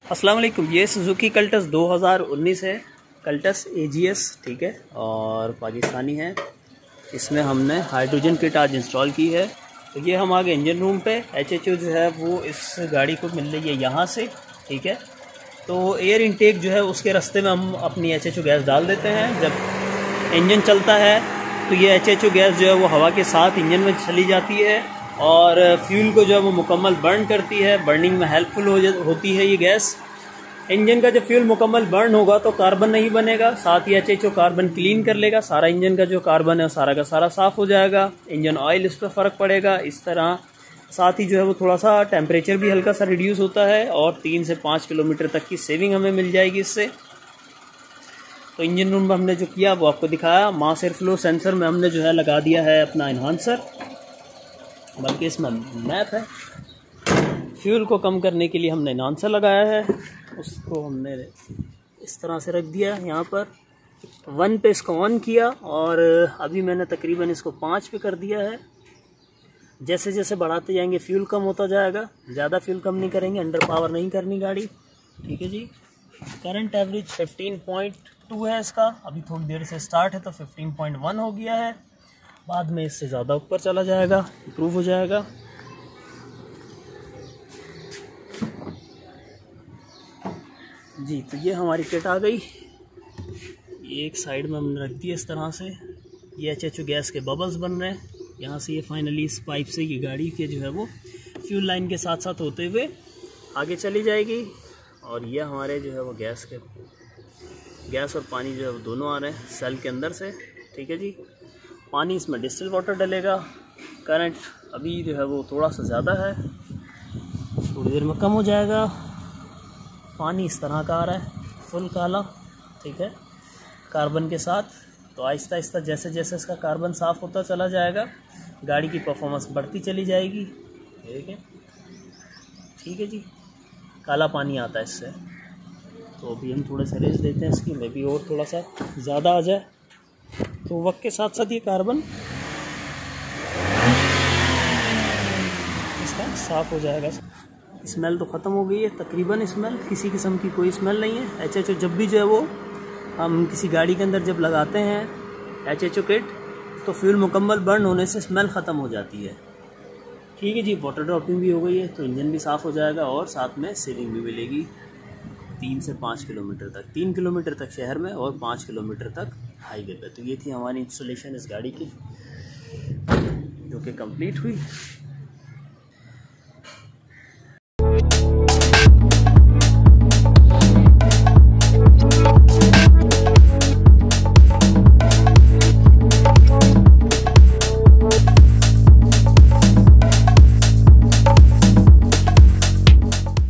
अस्सलाम वालेकुम। ये सुजुकी कल्टस 2019 है, कल्टस AGS, ठीक है, और पाकिस्तानी है। इसमें हमने हाइड्रोजन किट आज इंस्टॉल की है। तो ये हम आ गए इंजन रूम पे। HHO जो है वो इस गाड़ी को मिल रही है यहाँ से, ठीक है। तो एयर इनटेक जो है उसके रास्ते में हम अपनी HHO गैस डाल देते हैं। जब इंजन चलता है तो ये HHO गैस जो है वो हवा के साथ इंजन में चली जाती है और फ्यूल को जो है वो मुकम्मल बर्न करती है। बर्निंग में हेल्पफुल होती है ये गैस। इंजन का जब फ्यूल मुकम्मल बर्न होगा तो कार्बन नहीं बनेगा, साथ ही HHO कार्बन क्लीन कर लेगा। सारा इंजन का जो कार्बन है सारा का सारा साफ़ हो जाएगा। इंजन ऑयल इस पर फ़र्क पड़ेगा इस तरह। साथ ही जो है वो थोड़ा सा टेम्परेचर भी हल्का सा रिड्यूस होता है और 3 से 5 किलोमीटर तक की सेविंग हमें मिल जाएगी इससे। तो इंजन रूम में हमने जो किया वो आपको दिखाया। मास एयर फ्लो सेंसर में हमने जो है लगा दिया है अपना इन्हांसर, बल्कि इसमें मैप है। फ्यूल को कम करने के लिए हमने इन्हांसर लगाया है, उसको हमने इस तरह से रख दिया यहाँ पर। 1 पे इसको ऑन किया और अभी मैंने तकरीबन इसको 5 पे कर दिया है। जैसे जैसे बढ़ाते जाएंगे फ्यूल कम होता जाएगा। ज़्यादा फ्यूल कम नहीं करेंगे, अंडर पावर नहीं करनी गाड़ी, ठीक है जी। करंट एवरेज 15.2 है इसका। अभी थोड़ी देर से स्टार्ट है तो 15.1 हो गया है। बाद में इससे ज़्यादा ऊपर चला जाएगा, इम्प्रूव हो जाएगा। जी, तो ये हमारी किट आ गई। ये एक साइड में हमने रख दी इस तरह से। ये HHO गैस के बबल्स बन रहे हैं। यहाँ से ये फाइनली इस पाइप से ये गाड़ी के जो है वो फ्यूल लाइन के साथ साथ होते हुए आगे चली जाएगी। और ये हमारे जो है वो गैस और पानी जो है वो दोनों आ रहे हैं सेल के अंदर से, ठीक है जी। पानी इसमें डिस्टिल वाटर डलेगा। करंट अभी जो है वो थोड़ा सा ज़्यादा है, थोड़ी देर में कम हो जाएगा। पानी इस तरह का आ रहा है, फुल काला, ठीक है, कार्बन के साथ। तो आहिस्ता आहिस्ता जैसे जैसे इसका कार्बन साफ़ होता चला जाएगा गाड़ी की परफॉर्मेंस बढ़ती चली जाएगी, ठीक है जी। काला पानी आता है इससे। तो अभी हम थोड़े से रेस देते हैं इसकी, में भी और थोड़ा सा ज़्यादा आ जाए तो वक्त के साथ साथ ये कार्बन इसका साफ़ हो जाएगा। स्मेल तो ख़त्म हो गई है तकरीबन। स्मेल किसी किस्म की कोई स्मेल नहीं है। HHO जब भी जो है वो हम किसी गाड़ी के अंदर जब लगाते हैं HHO किट तो फ्यूल मुकम्मल बर्न होने से स्मेल ख़त्म हो जाती है, ठीक है जी। वाटर ड्रॉपिंग भी हो गई है तो इंजन भी साफ़ हो जाएगा और साथ में सेविंग भी मिलेगी 3 से 5 किलोमीटर तक। 3 किलोमीटर तक शहर में और 5 किलोमीटर तक हाईवे पे। तो ये थी हमारी इंस्टॉलेशन इस गाड़ी की, जो कि कंप्लीट हुई।